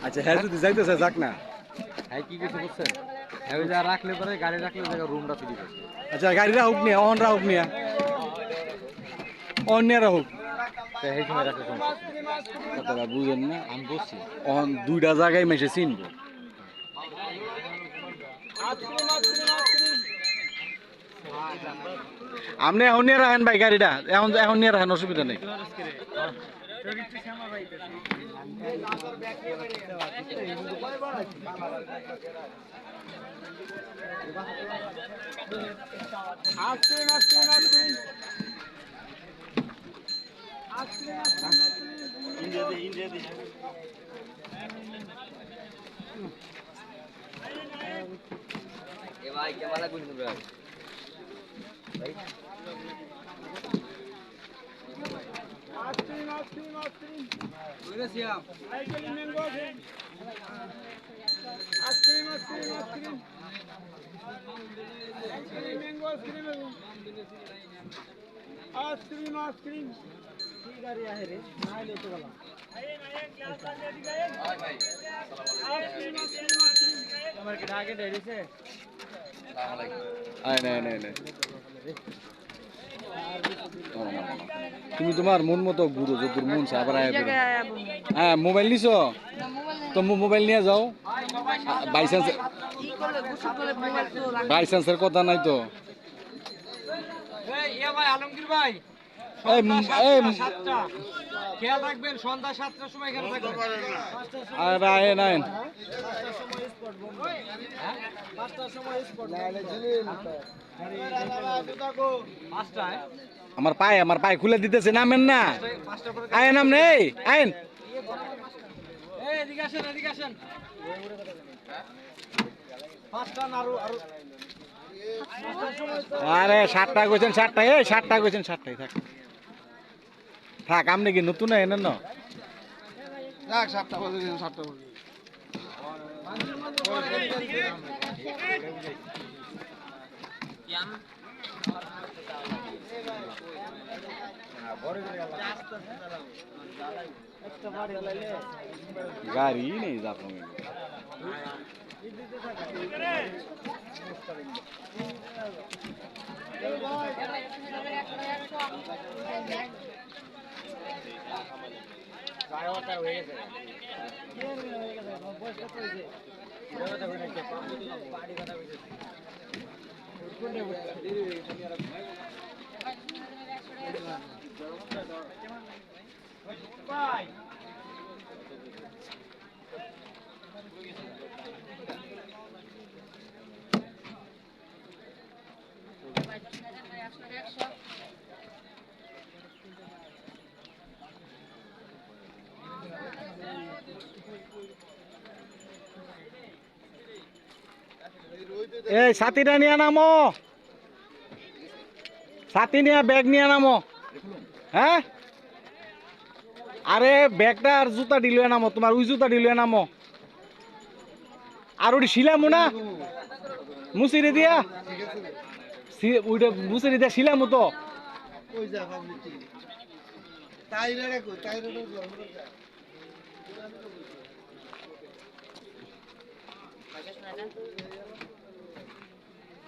আচ্ছা হ্যাঁ যদি যাইতেছে যাক না। হ্যাঁ কি কিছু বুঝছেন? হ্যাঁ ওই যা রাখলে পরে গাড়ি রাখলে ওই জায়গায় রুমটা ফ্রি পাবে। আচ্ছা গাড়ি রাহুক নিয়া অন রাহুক নিয়া অন নিয়া রাহুক। তো এই সময় রাখলে সমস্যা নেই। কথাটা বুঝেন না, আমি বসছি। অন দুইটা জায়গায় মেশে চিনবো। আপনি এখন নিয়ে রাখেন ভাই গাড়িটা, এখন এখন নিয়ে রাখেন, অসুবিধা নেই। ভাই ক্যামেরা কোন দিবে ভাই? আয় নাই নাই নাই, তুমি তোমার মন মতো ঘুরো, যত মন চা আবার আয় ঘুরো। হ্যাঁ মোবাইল নিছো তো মোবাইল নিয়ে যাও, বাই চান্সের কথা নাই তো। ভাই আলমগীর ভাই এই এই খেয়াল রাখবেন সন্ধ্যা 7টার সময় এখানে থাকবেন। আর আয় নাই আমার পায়ে খুলে দিতেছে, নামেন না, আয় নাম নেই আইন। এদিকে আসেন এদিকে আসেন। আরে 7টা কইছেন, 7টায় এই 7টা কইছেন, 7টায় থাক থাক। আপনি কি নতুন এনেন না? যাক 7টা বাজে 7টা বাজে। গাড়ি নেই যাবো এই সাথীটা নিয়ে নামো, সাথী নিয়ে ব্যাগ নিয়ে নামো। হ্যাঁ আরে ব্যাগটা আর জুতা ডিলে নামো, তোমার ওই জুতা ডিলে নামো। আর ওটি শিলামো না মুসিরে দিয়া, ওইটা মুসিরে দিয়া শিলামো তো। ওই যা পাবলিক টাইরে রাখো টাইরে রাখো।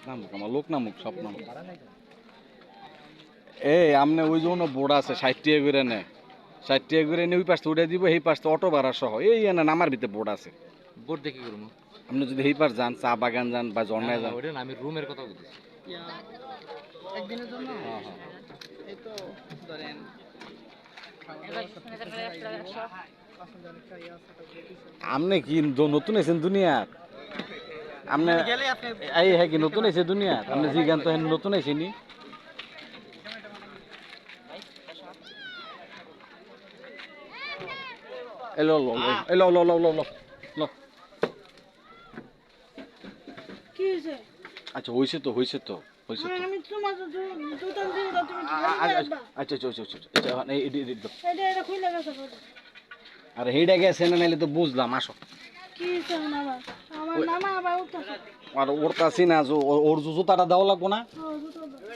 নামুক আমার লোক, নামুক সব নামুক। এই আমনে ওই জন্য বোর্ড আছে 60 টাকা করে নেয়, 60 টাকা করে নিয়ে ওই পাশে উঠে দিব, এই পাশে অটো ভাড়া সহ এই না নামার ভিতরে বোর্ড আছে। বোর্ড দেখি করবো। আপনি যদি এই পাশ যান, চা বাগান যান বা ঝর্ণায় যান। ওটা না, আমি রুমের কথা বলতেছি। একদিনের জন্য হ্যাঁ হ্যাঁ এই তো ধরেন আপনি কি নতুন আছেন দুনিয়ার? আপনি এই হ্যাঁ কি নতুন আছে দুনিয়ার? আপনি জিজ্ঞান তো নতুন আছেনি। এলো লো এলো লো লো লো লো লো। আচ্ছা হয়েছে তো হয়েছে তো হয়েছে তো। আচ্ছা আচ্ছা আচ্ছা আচ্ছা আরে হেইডা গেছে না, নাইলে তো বুঝলাম। আসো আর ওরতাছি না, ওর জুতাটা দেওয়া লাগবো না।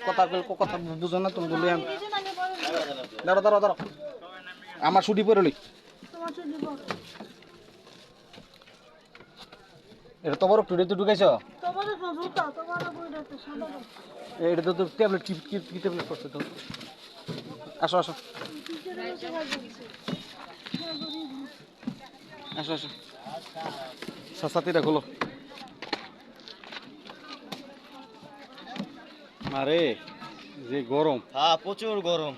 কথা কথা বুঝো না তুমি, বলি দাঁড়ো দাঁড়ো দাঁড়ো, আমার ছুটি পরে লই। এটা তোমার টুডে তো ঢুকাইছ এটা তো ট্যাবলেট কি কি কি ট্যাবলেট করছে তো আসো আসো আসো আসো সাসাতিটা খোলো আরে যে গরম হ্যাঁ প্রচুর গরম